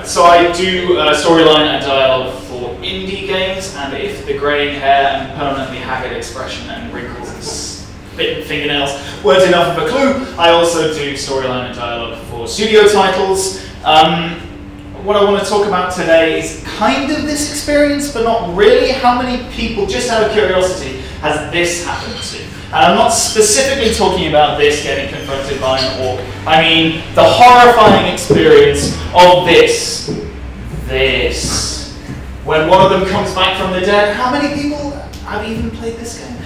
So I do storyline and dialogue for indie games, and if the greying hair and permanently haggard expression and wrinkles and bitten fingernails weren't enough of a clue, I also do storyline and dialogue for studio titles. What I want to talk about today is kind of this experience, but not really. How many people, just out of curiosity, has this happened to? And I'm not specifically talking about this getting confronted by an orc. I mean the horrifying experience of this. When one of them comes back from the dead. How many people have even played this game?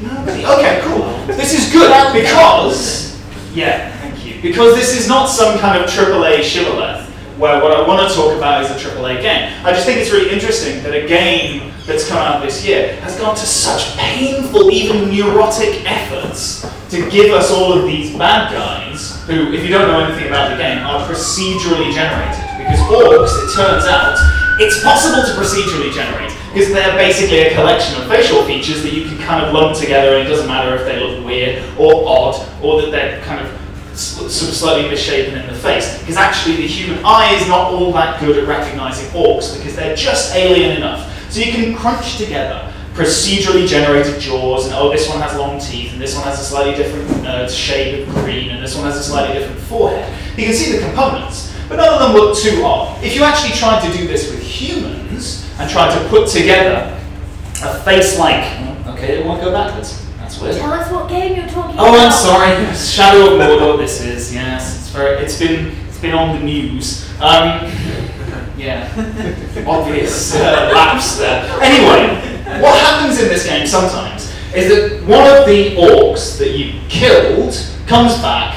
Nobody. Okay, cool. This is good because, yeah, thank you. Because this is not some kind of AAA shibboleth, where what I want to talk about is a AAA game. I just think it's really interesting that a game that's come out this year has gone to such painful, even neurotic efforts to give us all of these bad guys, who, if you don't know anything about the game, are procedurally generated. Because orcs, it turns out, it's possible to procedurally generate, because they're basically a collection of facial features that you can kind of lump together, and it doesn't matter if they look weird or odd, or that they're kind of slightly misshapen in the face. Because actually the human eye is not all that good at recognizing orcs, because they're just alien enough. So you can crunch together procedurally generated jaws, and oh, this one has long teeth, and this one has a slightly different shade of green, and this one has a slightly different forehead. You can see the components, but none of them look too odd. If you actually tried to do this with humans, and tried to put together a face like, okay, it won't go backwards. That's weird. Tell us what game you're talking about. Oh, I'm sorry. Shadow of Mordor. This is, yes. It's been on the news. Yeah, obvious lapse there. Anyway, what happens in this game sometimes is that one of the orcs that you killed comes back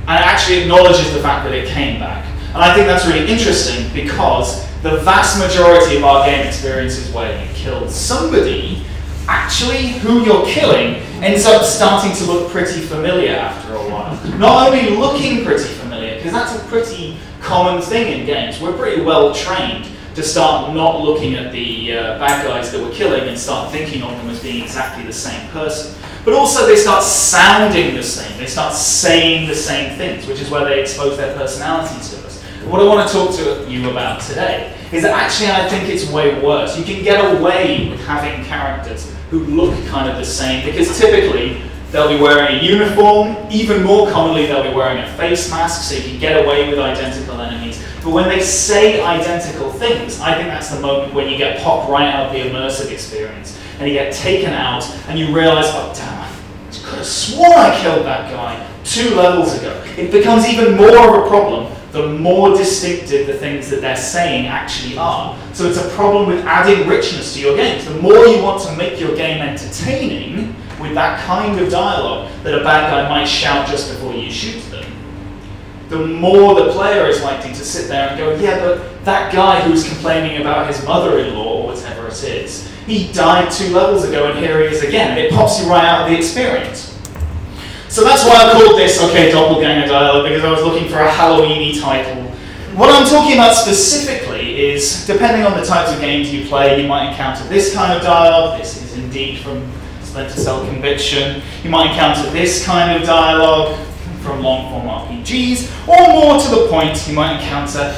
and actually acknowledges the fact that it came back. And I think that's really interesting because the vast majority of our game experiences where you killed somebody, actually who you're killing ends up starting to look pretty familiar after a while. Not only looking pretty familiar, because that's a pretty common thing in games. We're pretty well trained to start not looking at the bad guys that we're killing and start thinking of them as being exactly the same person. But also they start sounding the same, they start saying the same things, which is where they expose their personality to us. What I want to talk to you about today is that actually I think it's way worse. You can get away with having characters who look kind of the same, because typically they'll be wearing a uniform, even more commonly they'll be wearing a face mask, so you can get away with identical enemies. But when they say identical things, I think that's the moment when you get popped right out of the immersive experience, and you get taken out, and you realise, oh damn, I could have sworn I killed that guy 2 levels ago. It becomes even more of a problem the more distinctive the things that they're saying actually are. So it's a problem with adding richness to your games. The more you want to make your game entertaining with that kind of dialogue that a bad guy might shout just before you shoot them, the more the player is likely to sit there and go, yeah, but that guy who's complaining about his mother-in-law or whatever it is, he died 2 levels ago and here he is again. And it pops you right out of the experience. So that's why I called this, okay, Doppelganger dialogue, because I was looking for a Halloween-y title. What I'm talking about specifically is, depending on the types of games you play, you might encounter this kind of dialogue. This is indeed from Splinter Cell Conviction. You might encounter this kind of dialogue from long-form RPGs, or more to the point, you might encounter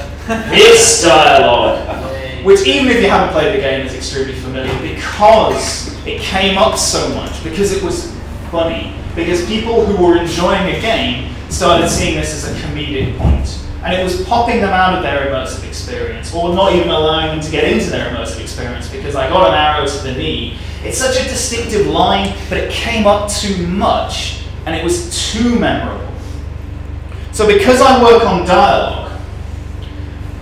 this dialogue, which even if you haven't played the game is extremely familiar because it came up so much, because it was funny. Because people who were enjoying a game started seeing this as a comedic point. And it was popping them out of their immersive experience, or not even allowing them to get into their immersive experience, because I got an arrow to the knee. It's such a distinctive line, but it came up too much, and it was too memorable. So because I work on dialogue,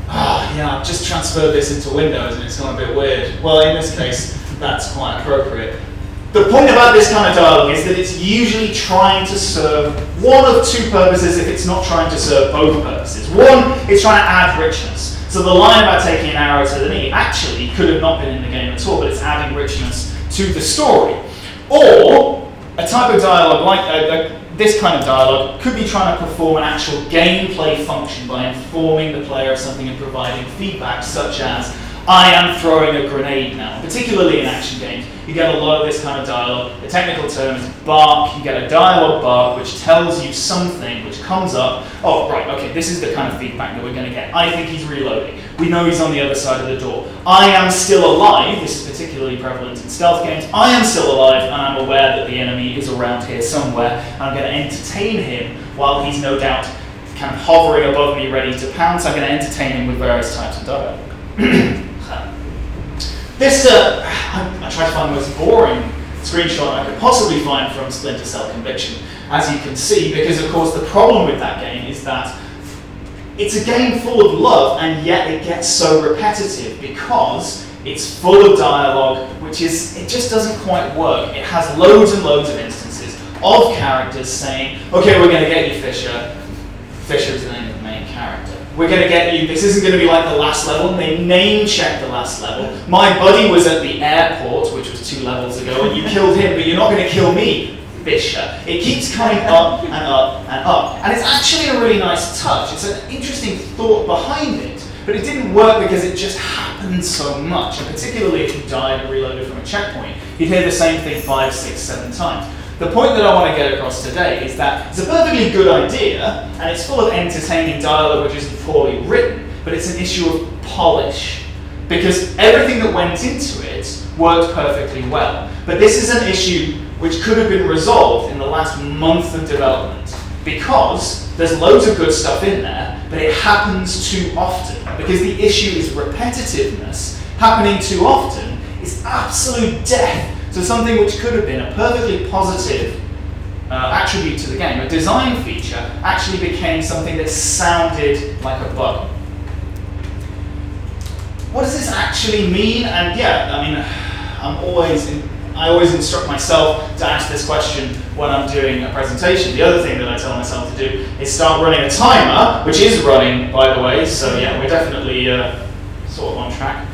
yeah, I've just transferred this into Windows, and it's gone a bit weird. Well, in this case, that's quite appropriate. The point about this kind of dialogue is that it's usually trying to serve one of 2 purposes if it's not trying to serve both purposes. One, it's trying to add richness. So the line about taking an arrow to the knee actually could have not been in the game at all, but it's adding richness to the story. Or a type of dialogue like this kind of dialogue could be trying to perform an actual gameplay function by informing the player of something and providing feedback, such as, I am throwing a grenade now. Particularly in action games, you get a lot of this kind of dialogue. The technical term is bark. You get a dialogue bark which tells you something which comes up. Oh, right, okay, this is the kind of feedback that we're going to get. I think he's reloading. We know he's on the other side of the door. I am still alive. This is particularly prevalent in stealth games. I am still alive, and I'm aware that the enemy is around here somewhere. I'm going to entertain him while he's no doubt kind of hovering above me, ready to pounce. I'm going to entertain him with various types of dialogue. This, I tried to find the most boring screenshot I could possibly find from Splinter Cell Conviction, as you can see, because of course the problem with that game is that it's a game full of love, and yet it gets so repetitive because it's full of dialogue, which is, it just doesn't quite work. It has loads and loads of instances of characters saying, okay, we're going to get you, Fisher. Fisher is the name of the main character. We're going to get you, this isn't going to be like the last level. And they name check the last level. My buddy was at the airport, which was 2 levels ago, and you killed him, but you're not going to kill me, Fisher. It keeps coming up and up and up. And it's actually a really nice touch. It's an interesting thought behind it, but it didn't work because it just happened so much. And particularly if you died and reloaded from a checkpoint, you'd hear the same thing 5, 6, 7 times. The point that I want to get across today is that it's a perfectly good idea, and it's full of entertaining dialogue which isn't poorly written, but it's an issue of polish. Because everything that went into it worked perfectly well. But this is an issue which could have been resolved in the last month of development. Because there's loads of good stuff in there, but it happens too often. Because the issue is repetitiveness. Happening too often is absolute death. So something which could have been a perfectly positive attribute to the game, a design feature, actually became something that sounded like a bug. What does this actually mean? And yeah, I mean, I always instruct myself to ask this question when I'm doing a presentation. The other thing that I tell myself to do is start running a timer, which is running, by the way, so yeah, we're definitely sort of on track.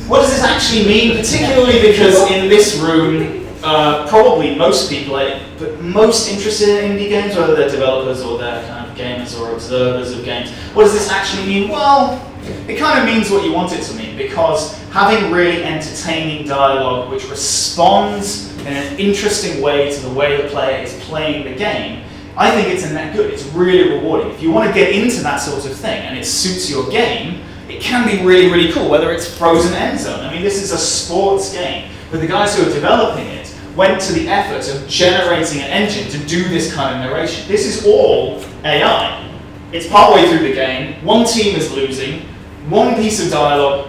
What does this actually mean, particularly because in this room, probably most people, but most interested in indie games, whether they're developers or they're kind of gamers or observers of games, what does this actually mean? Well, it kind of means what you want it to mean, because having really entertaining dialogue which responds in an interesting way to the way the player is playing the game, I think it's a net good. It's really rewarding. If you want to get into that sort of thing and it suits your game, it can be really, really cool, whether it's Frozen End Zone. I mean, this is a sports game, but the guys who are developing it went to the effort of generating an engine to do this kind of narration. This is all AI. It's partway through the game, one team is losing, one piece of dialogue,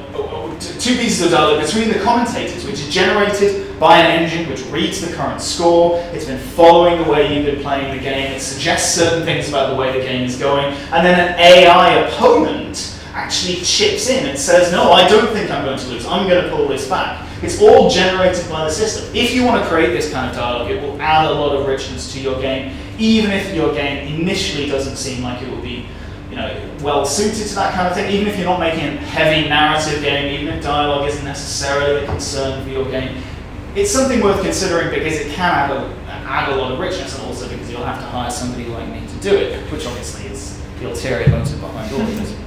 2 pieces of dialogue between the commentators, which is generated by an engine which reads the current score. It's been following the way you've been playing the game. It suggests certain things about the way the game is going. And then an AI opponent actually chips in and says, no, I don't think I'm going to lose. I'm going to pull this back. It's all generated by the system. If you want to create this kind of dialogue, it will add a lot of richness to your game, even if your game initially doesn't seem like it will be, you know, well suited to that kind of thing. Even if you're not making a heavy narrative game, even if dialogue isn't necessarily a concern for your game, it's something worth considering because it can add a lot of richness, and also because you'll have to hire somebody like me to do it, which obviously is the ulterior motive behind all of this.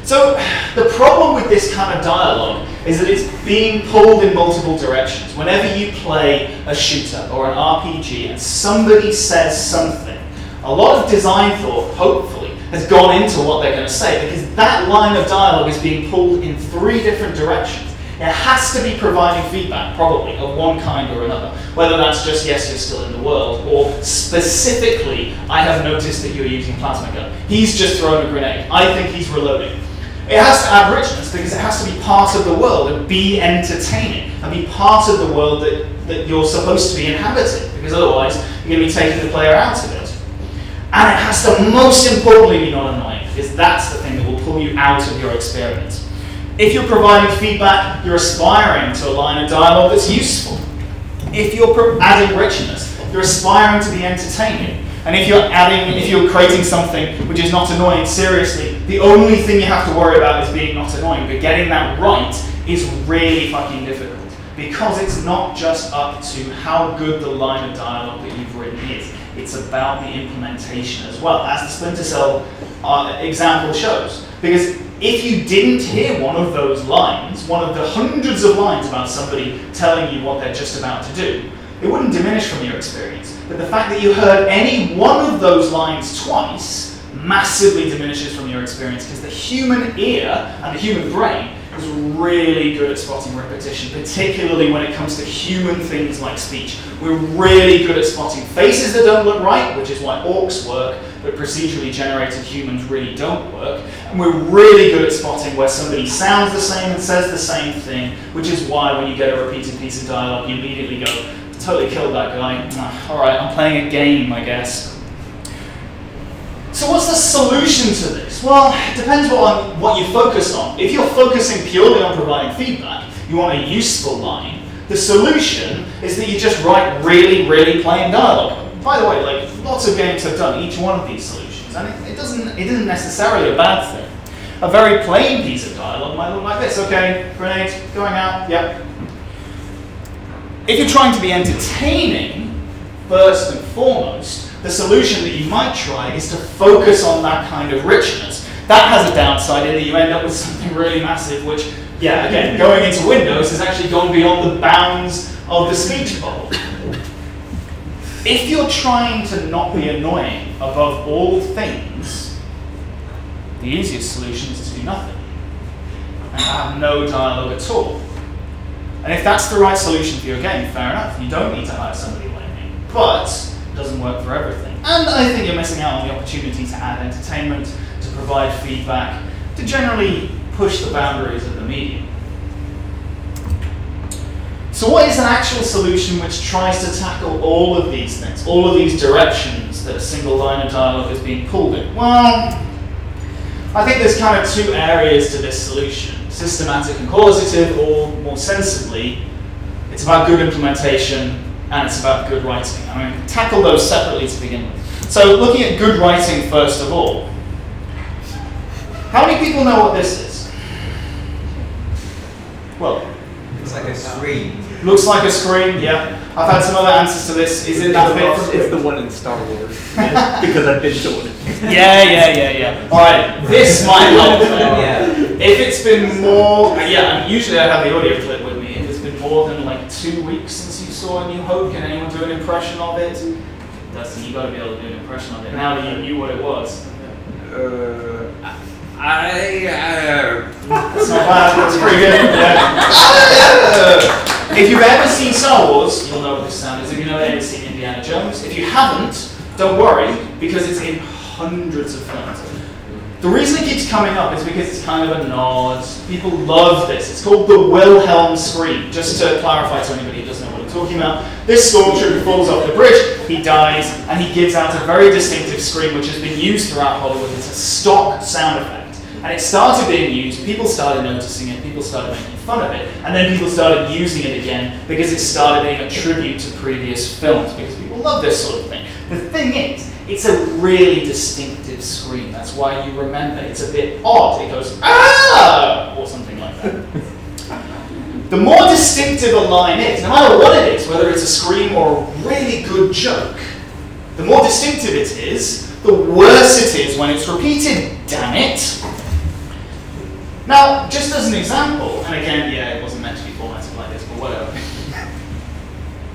So the problem with this kind of dialogue is that it's being pulled in multiple directions. Whenever you play a shooter or an RPG and somebody says something, a lot of design thought, hopefully, has gone into what they're going to say, because that line of dialogue is being pulled in 3 different directions. It has to be providing feedback, probably, of one kind or another. Whether that's just, yes, you're still in the world, or specifically, I have noticed that you're using a plasma gun. He's just thrown a grenade. I think he's reloading. It has to add richness because it has to be part of the world and be entertaining and be part of the world that you're supposed to be inhabiting, because otherwise you're going to be taking the player out of it. And it has to most importantly be not annoying, because that's the thing that will pull you out of your experience. If you're providing feedback, you're aspiring to a line of dialogue that's useful. If you're adding richness, you're aspiring to be entertaining. And if you're creating something which is not annoying, seriously, the only thing you have to worry about is being not annoying. But getting that right is really fucking difficult, because it's not just up to how good the line of dialogue that you've written is. It's about the implementation as well, as the Splinter Cell example shows. Because if you didn't hear one of those lines, one of the hundreds of lines about somebody telling you what they're just about to do, it wouldn't diminish from your experience. But the fact that you heard any one of those lines twice massively diminishes from your experience, because the human ear and the human brain is really good at spotting repetition, particularly when it comes to human things like speech. We're really good at spotting faces that don't look right, which is why orcs work, but procedurally generated humans really don't work. And we're really good at spotting where somebody sounds the same and says the same thing, which is why when you get a repeated piece of dialogue, you immediately go, totally killed that guy. All right, I'm playing a game, I guess. So what's the solution to this? Well, it depends on what you focus on. If you're focusing purely on providing feedback, you want a useful line, the solution is that you just write really, really plain dialogue. By the way, like, lots of games have done each one of these solutions, and it isn't necessarily a bad thing. A very plain piece of dialogue might look like this. Okay, grenade, going out, yep. If you're trying to be entertaining, first and foremost, the solution that you might try is to focus on that kind of richness. That has a downside in that you end up with something really massive, which, yeah, again, going into Windows has actually gone beyond the bounds of the speech bubble. If you're trying to not be annoying above all things, the easiest solution is to do nothing and have no dialogue at all. And if that's the right solution for your game, fair enough. You don't need to hire somebody like me. But it doesn't work for everything. And I think you're missing out on the opportunity to add entertainment, to provide feedback, to generally push the boundaries of the medium. So what is an actual solution which tries to tackle all of these things, all of these directions that a single line of dialogue is being pulled in? Well, I think there's kind of two areas to this solution. Systematic and causative, or more sensibly, it's about good implementation and it's about good writing. I'm going to tackle those separately to begin with. So looking at good writing first of all, how many people know what this is? Well, looks like a screen. Looks like a screen, yeah. I've had some other answers to this. Is it that bit? It's the one in Star Wars. Because I've been to one. Yeah. Alright, this might help. Yeah. If it's been more, and usually I have the audio clip with me. If it's been more than like 2 weeks since you saw A New Hope, can anyone do an impression of it? Dustin, you got to be able to do an impression of it now that you knew what it was. That's not bad, that's pretty good. Yeah. If you've ever seen Star Wars, you'll know what this sound is. If you've ever seen Indiana Jones, if you haven't, don't worry, because it's in hundreds of films. The reason it keeps coming up is because it's kind of a nod. People love this. It's called the Wilhelm scream. Just to clarify to anybody who doesn't know what I'm talking about, this stormtrooper falls off the bridge, he dies, and he gives out a very distinctive scream which has been used throughout Hollywood. It's a stock sound effect. And it started being used, people started noticing it, people started making fun of it, and then people started using it again because it started being a tribute to previous films, because people love this sort of thing. The thing is, it's a really distinctive scream. That's why you remember. It's a bit odd. It goes, ah, or something like that. The more distinctive a line is, no matter what it is, whether it's a scream or a really good joke, the more distinctive it is, the worse it is when it's repeated, damn it. Now, just as an example, and again, yeah, it wasn't meant to be formatted like this, but whatever.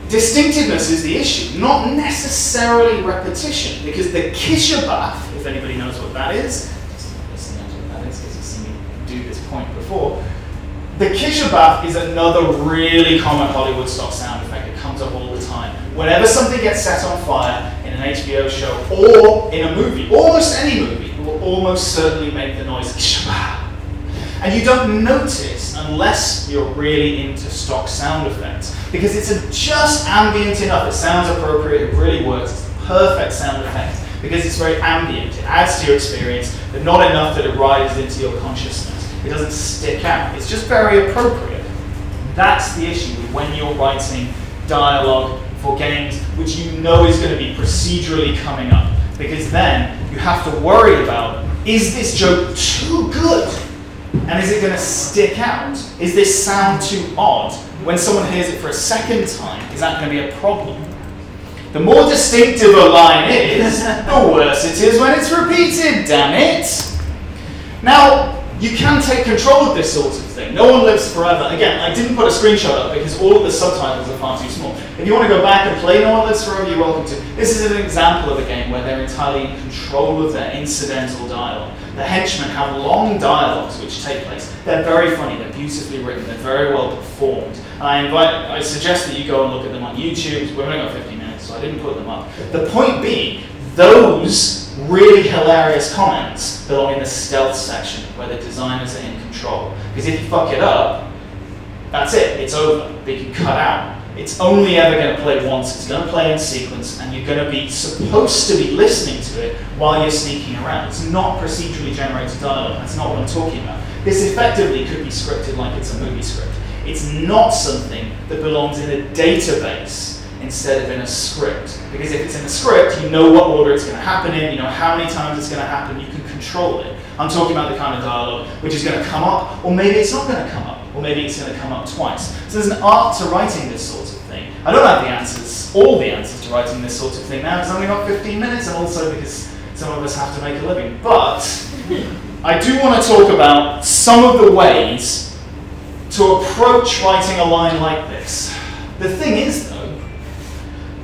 Distinctiveness is the issue, not necessarily repetition, because the Kishabaf, if anybody knows what that is, just listen to what that is, because you've seen me do this point before. The Kishabaf is another really common Hollywood stock sound effect. It comes up all the time. Whenever something gets set on fire in an HBO show or in a movie, almost any movie, it will almost certainly make the noise Kishabaf. And you don't notice unless you're really into stock sound effects, because it's just ambient enough. It sounds appropriate, it really works. It's the perfect sound effect because it's very ambient. It adds to your experience, but not enough that it rises into your consciousness. It doesn't stick out. It's just very appropriate. That's the issue with when you're writing dialogue for games which you know is going to be procedurally coming up, because then you have to worry about, is this joke too good? And is it going to stick out? Is this sound too odd? When someone hears it for a second time, is that going to be a problem? The more distinctive a line is, the worse it is when it's repeated, damn it! Now, you can take control of this sort of thing. No one lives forever. Again, I didn't put a screenshot up because all of the subtitles are far too small. If you want to go back and play No One Lives Forever, you're welcome to. This is an example of a game where they're entirely in control of their incidental dialogue. The henchmen have long dialogues which take place. They're very funny, they're beautifully written, they're very well performed. And I suggest that you go and look at them on YouTube. We've only got 15 minutes, so I didn't put them up. The point being, those really hilarious comments belong in the stealth section where the designers are in control. Because if you fuck it up, that's it, it's over. They can cut out. It's only ever going to play once, it's going to play in sequence, and you're going to be supposed to be listening to it while you're sneaking around. It's not procedurally generated dialogue, that's not what I'm talking about. This effectively could be scripted like it's a movie script. It's not something that belongs in a database instead of in a script. Because if it's in a script, you know what order it's going to happen in, you know how many times it's going to happen, you can control it. I'm talking about the kind of dialogue which is going to come up, or maybe it's not going to come up, or maybe it's going to come up twice. So there's an art to writing this sort of thing. I don't have the answers, all the answers to writing this sort of thing now, because I've only got 15 minutes, and also because some of us have to make a living. But I do want to talk about some of the ways to approach writing a line like this. The thing is, though,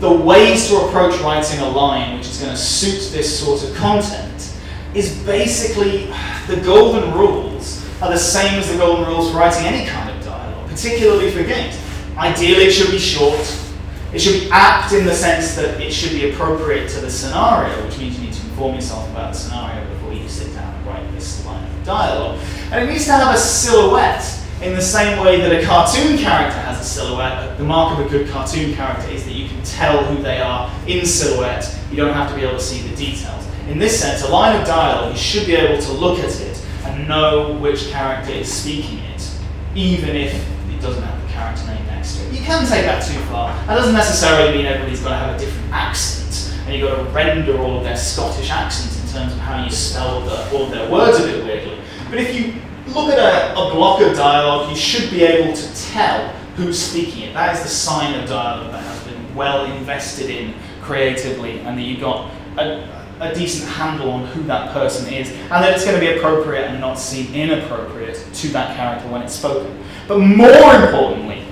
the ways to approach writing a line which is going to suit this sort of content is basically the golden rules are the same as the golden rules for writing any kind of dialogue, particularly for games. Ideally, it should be short. It should be apt in the sense that it should be appropriate to the scenario, which means you need to inform yourself about the scenario before you sit down and write this line of dialogue. And it needs to have a silhouette in the same way that a cartoon character has a silhouette. The mark of a good cartoon character is that you can tell who they are in silhouette. You don't have to be able to see the details. In this sense, a line of dialogue, you should be able to look at it and know which character is speaking it, even if it doesn't have the character name next to it. You can take that too far. That doesn't necessarily mean everybody's got to have a different accent, and you've got to render all of their Scottish accents in terms of how you spell all of their words a bit weirdly. But if you look at a block of dialogue, you should be able to tell who's speaking it. That is the sign of dialogue that has been well invested in creatively, and that you've got a decent handle on who that person is, and that it's going to be appropriate and not seem inappropriate to that character when it's spoken. But more importantly,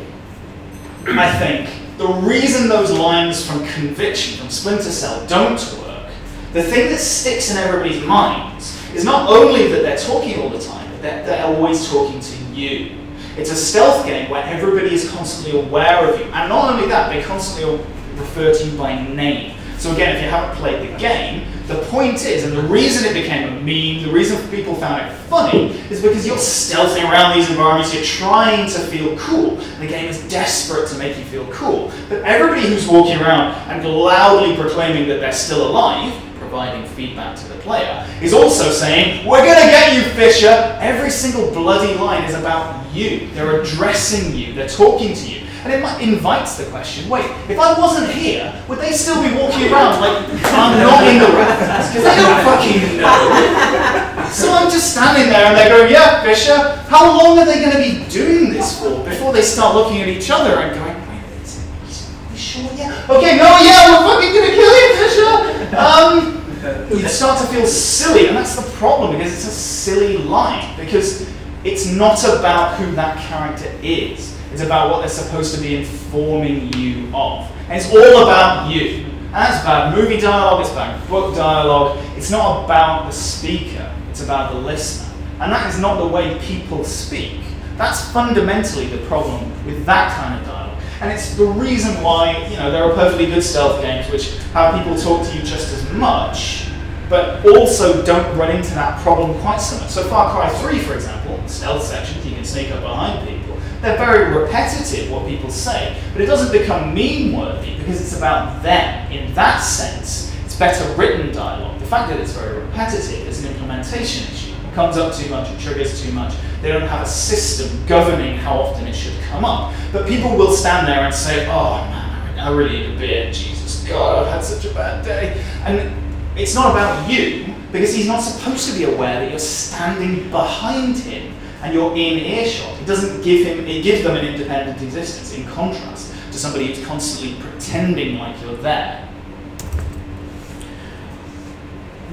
I think the reason those lines from Conviction, from Splinter Cell, don't work, the thing that sticks in everybody's minds is not only that they're talking all the time, but they're always talking to you. It's a stealth game where everybody is constantly aware of you, and not only that, they constantly refer to you by name. So again, if you haven't played the game, the point is, and the reason it became a meme, the reason people found it funny, is because you're stealthing around these environments, you're trying to feel cool. And the game is desperate to make you feel cool. But everybody who's walking around and loudly proclaiming that they're still alive, providing feedback to the player, is also saying, we're gonna get you, Fisher! Every single bloody line is about you. They're addressing you, they're talking to you. And it invites the question, wait, if I wasn't here, would they still be walking around like I'm not in the reference? Because they don't fucking know. So I'm just standing there and they're going, yeah, Fisher, how long are they going to be doing this for before they start looking at each other and going, wait, are you sure? Yeah. Okay, no, yeah, we're fucking going to kill you, Fisher! You start to feel silly, and that's the problem, because it's a silly line, because it's not about who that character is. It's about what they're supposed to be informing you of. And it's all about you. And that's about movie dialogue, it's about book dialogue. It's not about the speaker, it's about the listener. And that is not the way people speak. That's fundamentally the problem with that kind of dialogue. And it's the reason why, you know, there are perfectly good stealth games which have people talk to you just as much, but also don't run into that problem quite so much. So Far Cry 3, for example, stealth sections, you can sneak up behind people. They're very repetitive, what people say, but it doesn't become meme-worthy because it's about them. In that sense, it's better written dialogue. The fact that it's very repetitive is an implementation issue. It comes up too much, it triggers too much. They don't have a system governing how often it should come up. But people will stand there and say, oh man, I really need a beer, Jesus God, I've had such a bad day. And it's not about you, because he's not supposed to be aware that you're standing behind him and you're in earshot. It doesn't give him, it gives them an independent existence in contrast to somebody who's constantly pretending like you're there.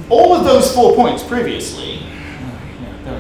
All of those 4 points previously, there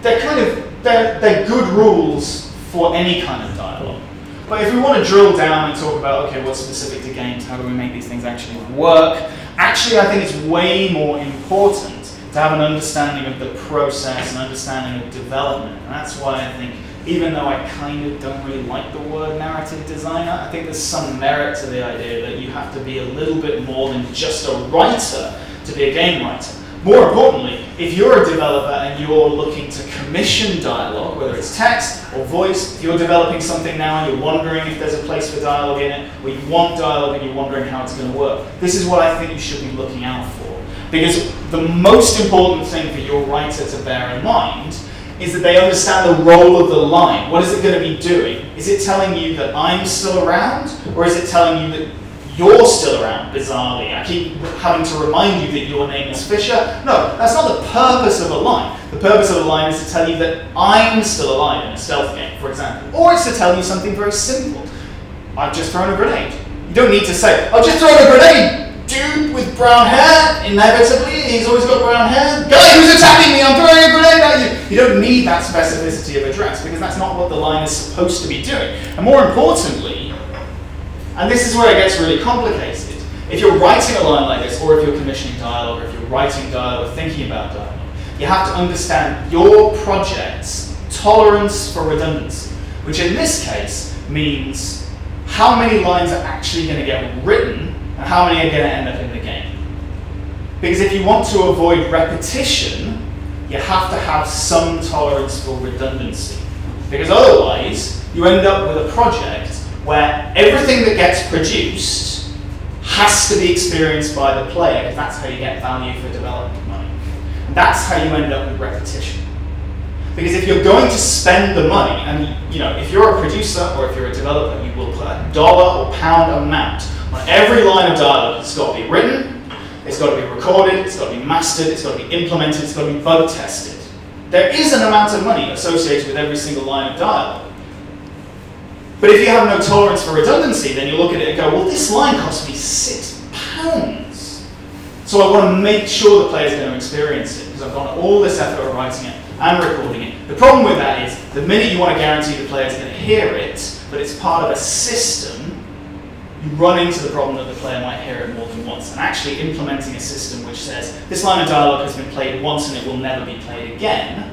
they're good rules for any kind of dialogue. But if we want to drill down and talk about, okay, what's specific to games, how do we make these things actually work, actually I think it's way more important to have an understanding of the process, an understanding of development. And that's why I think, even though I kind of don't really like the word narrative designer, I think there's some merit to the idea that you have to be a little bit more than just a writer to be a game writer. More importantly, if you're a developer and you're looking to commission dialogue, whether it's text or voice, if you're developing something now and you're wondering if there's a place for dialogue in it, or you want dialogue and you're wondering how it's going to work, this is what I think you should be looking out for. Because the most important thing for your writer to bear in mind is that they understand the role of the line. What is it going to be doing? Is it telling you that I'm still around, or is it telling you that you're still around, bizarrely? I keep having to remind you that your name is Fisher. No, that's not the purpose of a line. The purpose of a line is to tell you that I'm still alive in a stealth game, for example. Or it's to tell you something very simple. I've just thrown a grenade. You don't need to say, I've just thrown a grenade! Dude with brown hair, inevitably, he's always got brown hair. Guy who's attacking me, I'm throwing a grenade at you! You don't need that specificity of address, because that's not what the line is supposed to be doing. And more importantly, and this is where it gets really complicated, if you're writing a line like this, or if you're commissioning dialogue, or if you're writing dialogue, or thinking about dialogue, you have to understand your project's tolerance for redundancy, which in this case means how many lines are actually going to get written and how many are going to end up in the game. Because if you want to avoid repetition, you have to have some tolerance for redundancy. Because otherwise, you end up with a project where everything that gets produced has to be experienced by the player, because that's how you get value for development money. And that's how you end up with repetition. Because if you're going to spend the money, and if you're a producer or if you're a developer, you will put a dollar or pound amount on every line of dialogue. It's got to be written, it's got to be recorded, it's got to be mastered, it's got to be implemented, it's got to be bug tested. There is an amount of money associated with every single line of dialogue. But if you have no tolerance for redundancy, then you look at it and go, well, this line cost me £6. So I want to make sure the player's going to experience it, because I've gone all this effort of writing it and recording it. The problem with that is, the minute you want to guarantee the player's going to hear it, but it's part of a system, you run into the problem that the player might hear it more than once. And actually implementing a system which says, this line of dialogue has been played once and it will never be played again,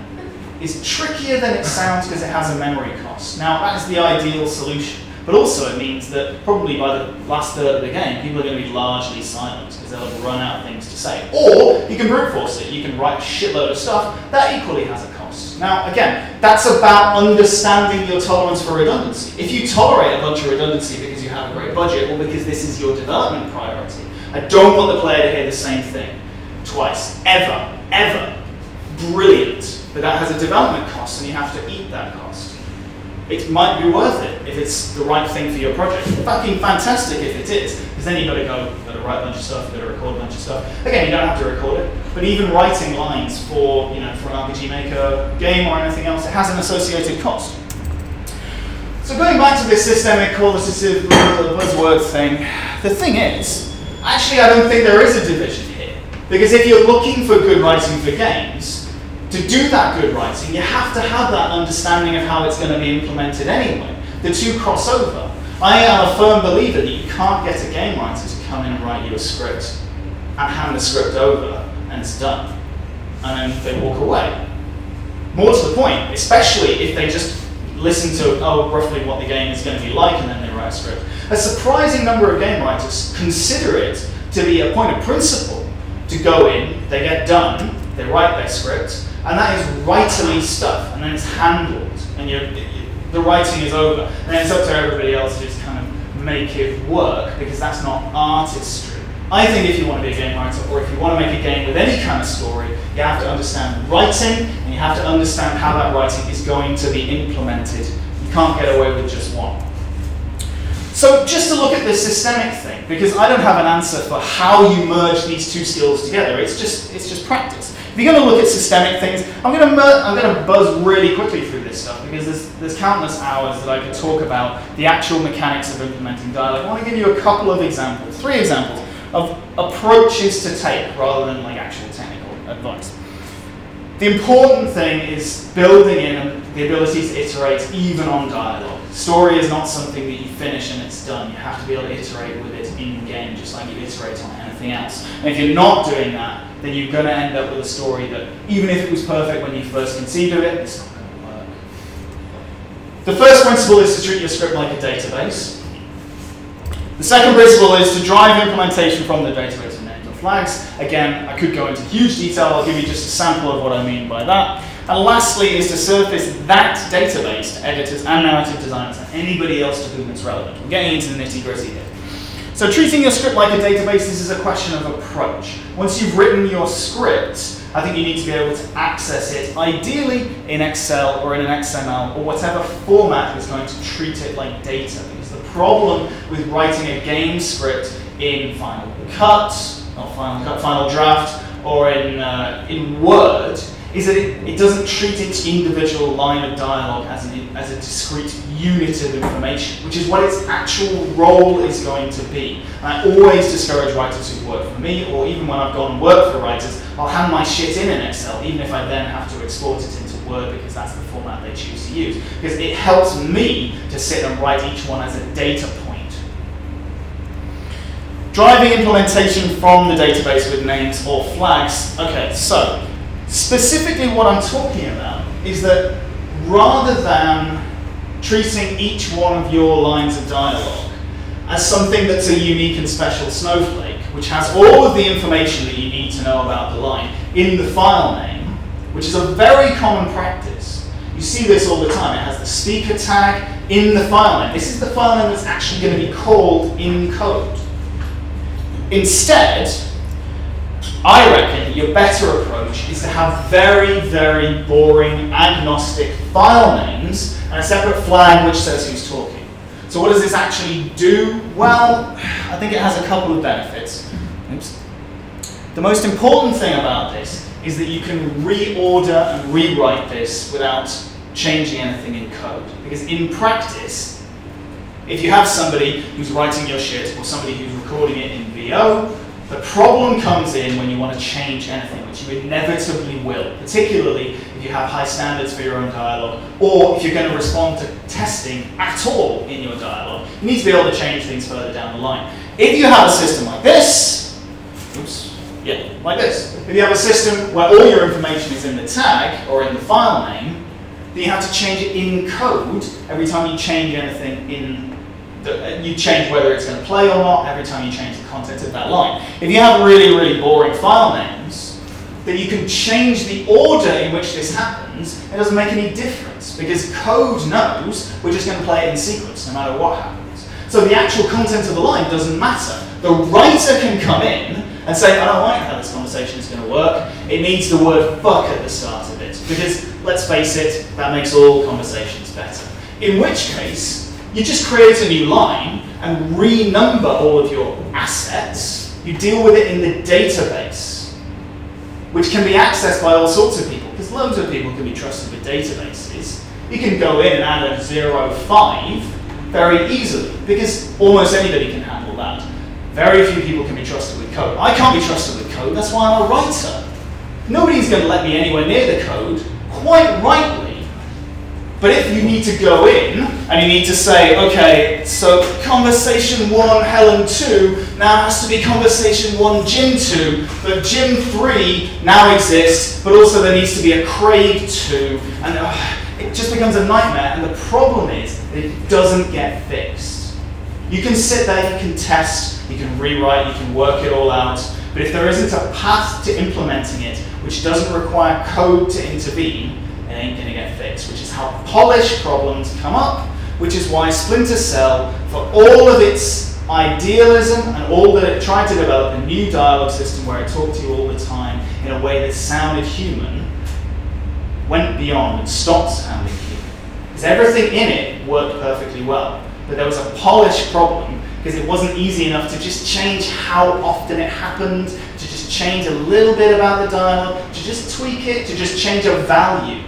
is trickier than it sounds because it has a memory cost. Now, that is the ideal solution, but also it means that probably by the last third of the game, people are going to be largely silent because they'll have run out of things to say. Or you can brute force it. You can write a shitload of stuff. That equally has a cost. Now, again, that's about understanding your tolerance for redundancy. If you tolerate a bunch of redundancy because you have a great budget or because this is your development priority, I don't want the player to hear the same thing twice, ever, ever. Brilliant. But that has a development cost and you have to eat that cost. It might be worth it if it's the right thing for your project. Fucking fantastic if it is, because then you've got to write a bunch of stuff, you've got to record a bunch of stuff. Again, you don't have to record it, but even writing lines for an RPG Maker game or anything else, it has an associated cost. So going back to this systemic qualitative buzzword thing, the thing is, actually I don't think there is a division here. Because if you're looking for good writing for games, to do that good writing, you have to have that understanding of how it's going to be implemented anyway. The two cross over. I am a firm believer that you can't get a game writer to come in and write you a script and hand the script over and it's done. And then they walk away. More to the point, especially if they just listen to, roughly what the game is going to be like and then they write a script. A surprising number of game writers consider it to be a point of principle to go in, they get done, they write their script, and that is writerly stuff, and then it's handled, and the writing is over. And then it's up to everybody else to just kind of make it work, because that's not artistry. I think if you want to be a game writer, or if you want to make a game with any kind of story, you have to understand writing, and you have to understand how that writing is going to be implemented. You can't get away with just one. So just to look at this systemic thing, because I don't have an answer for how you merge these two skills together, it's just practice. If you're going to look at systemic things, I'm going to buzz really quickly through this stuff because there's countless hours that I could talk about the actual mechanics of implementing dialogue. I want to give you a couple of examples, 3 examples of approaches to take rather than like actual technical advice. The important thing is building in the ability to iterate even on dialogue. Story is not something that you finish and it's done. You have to be able to iterate with it in-game, just like you iterate on anything else. And if you're not doing that, then you're going to end up with a story that, even if it was perfect when you first conceived of it, it's not going to work. The first principle is to treat your script like a database. The second principle is to drive implementation from the database of names or flags. Again, I could go into huge detail. I'll give you just a sample of what I mean by that. And lastly is to surface that database to editors and narrative designers and anybody else to whom it's relevant. We're getting into the nitty-gritty here. So treating your script like a database, this is a question of approach. Once you've written your script, I think you need to be able to access it, ideally in Excel or in an XML or whatever format is going to treat it like data. Because the problem with writing a game script in Final Cut, not Final Cut, Final Draft, or in Word, is that it doesn't treat its individual line of dialogue as a discrete unit of information, which is what its actual role is going to be. And I always discourage writers who work for me, or even when I've gone and worked for writers, I'll hand my shit in Excel, even if I then have to export it into Word because that's the format they choose to use. Because it helps me to sit and write each one as a data point. Driving implementation from the database with names or flags. Okay, so specifically what I'm talking about is that rather than treating each one of your lines of dialogue as something that's a unique and special snowflake, which has all of the information that you need to know about the line in the file name, which is a very common practice. You see this all the time. It has the speaker tag in the file name. This is the file name that's actually going to be called in code. Instead, I reckon your better approach is to have very, very boring agnostic file names and a separate flag which says who's talking. So what does this actually do? Well, I think it has a couple of benefits. Oops. The most important thing about this is that you can reorder and rewrite this without changing anything in code. Because in practice, if you have somebody who's writing your shit or somebody who's recording it in VO, the problem comes in when you want to change anything, which you inevitably will, particularly if you have high standards for your own dialogue, or if you're going to respond to testing at all in your dialogue. You need to be able to change things further down the line. If you have a system like this, oops, yeah, like this. If you have a system where all your information is in the tag or in the file name, then you have to change it in code every time you change anything in you change whether it's going to play or not every time you change the content of that line. If you have really, really boring file names, then you can change the order in which this happens. It doesn't make any difference because code knows we're just going to play it in sequence no matter what happens. So the actual content of the line doesn't matter. The writer can come in and say, I don't like how this conversation is going to work. It needs the word fuck at the start of it because, let's face it, that makes all conversations better. In which case, you just create a new line and renumber all of your assets. You deal with it in the database, which can be accessed by all sorts of people, because loads of people can be trusted with databases. You can go in and add a 05 very easily, because almost anybody can handle that. Very few people can be trusted with code. I can't be trusted with code, that's why I'm a writer. Nobody's going to let me anywhere near the code, quite rightly. But if you need to go in and you need to say, okay, so conversation 1, Helen 2, now has to be conversation 1, Jim 2, but Jim 3 now exists, but also there needs to be a Craig 2, and it just becomes a nightmare. And the problem is that it doesn't get fixed. You can sit there, you can test, you can rewrite, you can work it all out, but if there isn't a path to implementing it, which doesn't require code to intervene, it ain't going to get fixed, which is how polished problems come up, which is why Splinter Cell, for all of its idealism and all that it tried to develop a new dialogue system where it talked to you all the time in a way that sounded human, went beyond and stopped sounding human. Because everything in it worked perfectly well, but there was a polished problem because it wasn't easy enough to just change how often it happened, to just change a little bit about the dialogue, to just tweak it, to just change a value.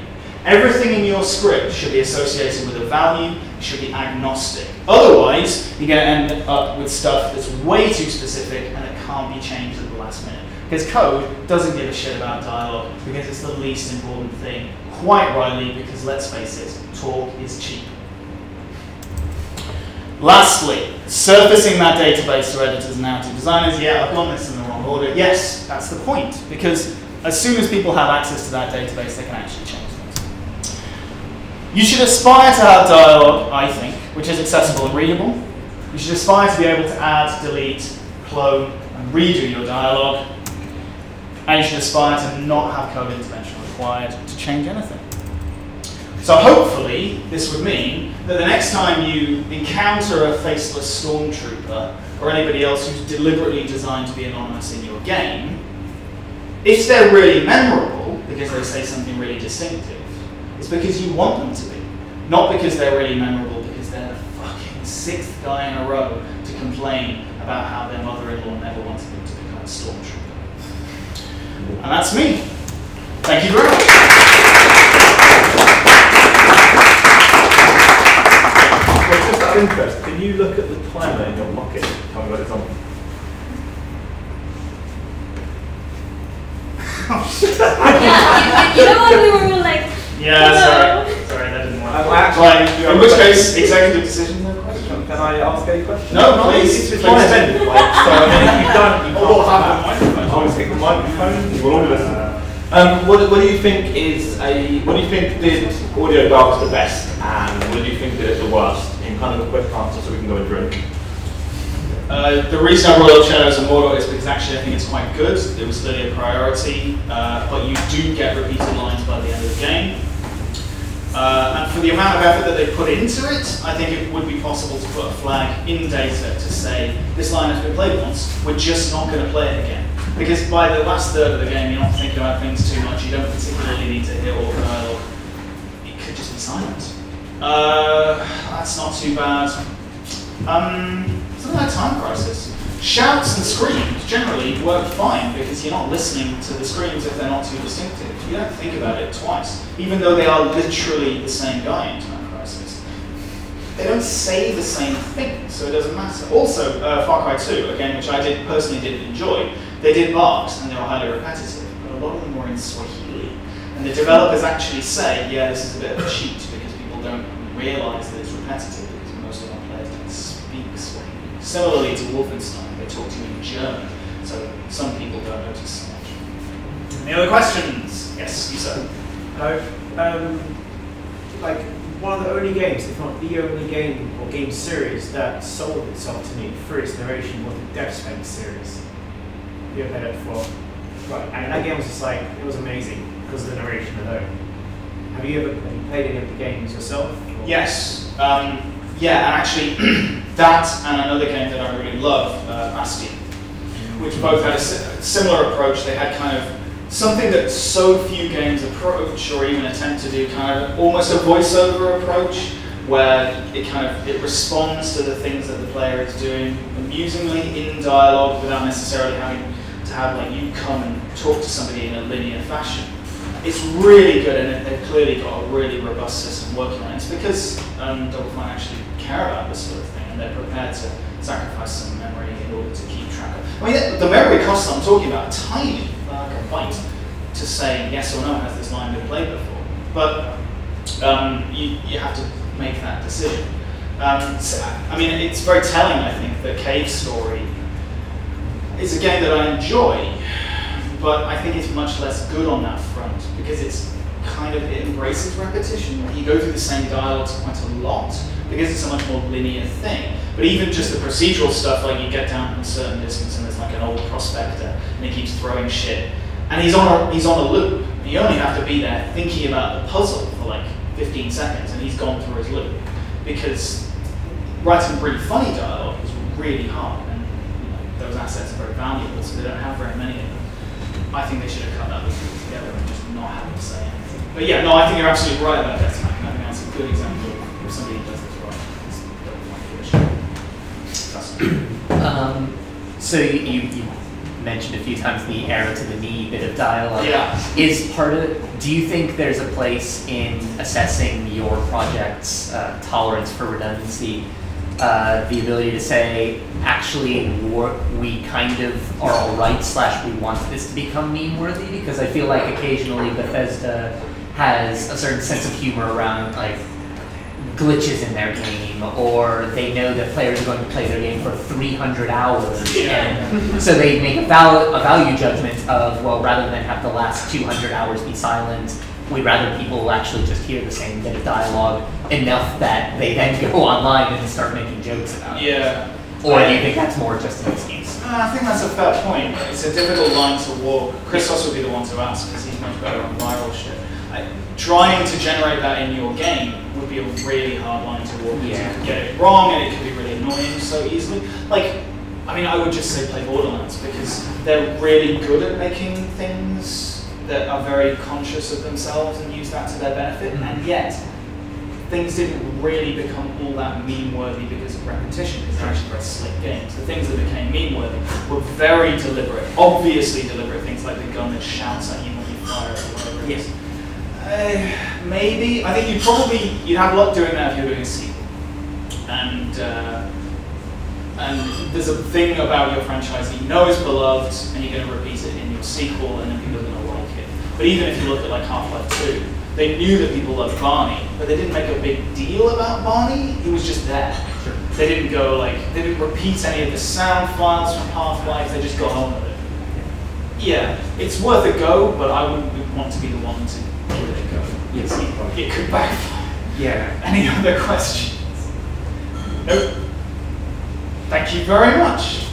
Everything in your script should be associated with a value, it should be agnostic. Otherwise, you're going to end up with stuff that's way too specific and it can't be changed at the last minute. Because code doesn't give a shit about dialogue because it's the least important thing. Quite rightly, because let's face it, talk is cheap. Lastly, surfacing that database to editors and now to designers. Yeah, I've gone this in the wrong order. Yes, that's the point. Because as soon as people have access to that database, they can actually change things. You should aspire to have dialogue, I think, which is accessible and readable. You should aspire to be able to add, delete, clone, and redo your dialogue. And you should aspire to not have code intervention required to change anything. So hopefully, this would mean that the next time you encounter a faceless stormtrooper or anybody else who's deliberately designed to be anonymous in your game, if they're really memorable because they say something really distinctive, it's because you want them to be. Not because they're really memorable because they're the fucking 6th guy in a row to complain about how their mother-in-law never wanted them to become a stormtrooper. And that's me. Thank you very much. Well, just out of interest, can you look at the timer in your pocket? Tell me what it's on. Yeah, you know when we were like, Yeah, sorry, that didn't work. Actually, in which case, executive decision, no question. Can I ask a question? No, please. It's my event. So, I mean, if you've done, you can't What happened? I'll take the microphone. We'll all listen. What do you think is what do you think did audio darks the best, and what do you think did it the worst? In kind of a quick answer, so we can go and drink. The reason I brought up Shadows of Mordor is because actually I think it's quite good. It was clearly a priority, but you do get repeated lines by the end of the game. And for the amount of effort that they put into it, I think it would be possible to put a flag in data to say, this line has been played once, we're just not going to play it again. Because by the last third of the game, you're not thinking about things too much, you don't particularly need to hear all the dialogue. It could just be silent. That's not too bad. Something like Time Crisis. Shouts and screams generally work fine because you're not listening to the screams if they're not too distinctive. You don't think about it twice, even though they are literally the same guy in Time Crisis. They don't say the same thing, so it doesn't matter. Also, Far Cry 2, a game which I personally did enjoy, they did barks and they were highly repetitive, but a lot of them were in Swahili. And the developers actually say, yeah, this is a bit of a cheat because people don't realise that it's repetitive because most of our players don't speak Swahili. Similarly to Wolfenstein, they talk to you in German, so some people don't notice so much. Any other questions? Yes, you sir. Hello. Like one of the only games, if not the only game or game series that sold itself to me through its narration was the Deus Ex series. You ever heard it before? Right. And that game was just like, it was amazing because of the narration alone. Have you played any of the games yourself? Or? Yes. Yeah, and actually, that and another game that I really love, Bastion, which both had a similar approach. They had kind of something that so few games approach or even attempt to do, kind of almost a voiceover approach, where it responds to the things that the player is doing amusingly in dialogue without necessarily having to have like you come and talk to somebody in a linear fashion. It's really good, and they've clearly got a really robust system working on it. It's because Double Fine actually care about this sort of thing, and they're prepared to sacrifice some memory in order to keep track of. I mean, the memory costs I'm talking about are tiny, like a byte, to say yes or no, has this line been played before? But you have to make that decision. So, I mean, it's very telling, I think, that Cave Story is a game that I enjoy, but I think it's much less good on that front because it embraces repetition. You go through the same dialogues quite a lot because it's a much more linear thing. But even just the procedural stuff, like you get down a certain distance and there's like an old prospector and he keeps throwing shit, and he's on a loop. You only have to be there thinking about the puzzle for like 15 seconds, and he's gone through his loop because writing really funny dialogue is really hard, and those assets are very valuable, so they don't have very many of them. I think they should have cut that loop together and just not have them say anything. But yeah, no, I think you're absolutely right about Death Smack, and I think that's a good example of somebody who does this right. So you mentioned a few times the arrow to the knee bit of dialogue. Yeah. Is part of it, do you think there's a place in assessing your project's tolerance for redundancy the ability to say, actually, we kind of are alright / we want this to become meme-worthy, because I feel like occasionally Bethesda has a certain sense of humor around like glitches in their game, or they know that players are going to play their game for 300 hours, and so they make a value judgment of, well, rather than have the last 200 hours be silent, we'd rather people actually just hear the same bit of dialogue enough that they then go online and start making jokes about it. Yeah. Or do you think that's more just an excuse? I think that's a fair point. It's a difficult line to walk. Christos would be the one to ask, because he's much better on viral shit. Trying to generate that in your game would be a really hard line to walk. Yeah. You could get it wrong, and it could be really annoying so easily. Like, I mean, I would just say play Borderlands, because they're really good at making things that are very conscious of themselves and use that to their benefit, and yet things didn't really become all that meme-worthy because of repetition, because they're actually very slick games. The things that became meme-worthy were very deliberate, obviously deliberate, things like the gun that shouts at you when you fire it, or whatever it is. Maybe. I think you'd have luck doing that if you're doing a sequel. And there's a thing about your franchise that you know is beloved, and you're going to repeat it in your sequel, and then people are going to like it. But even if you look at like Half-Life 2, they knew that people loved Barney, but they didn't make a big deal about Barney. He was just there. Sure. They didn't go like, they didn't repeat any of the sound files from Half-Life, they just got on with it. Yeah, it's worth a go, but I wouldn't want to be the one to give it a go. Yes. It could backfire. Yeah. Any other questions? Nope. Thank you very much.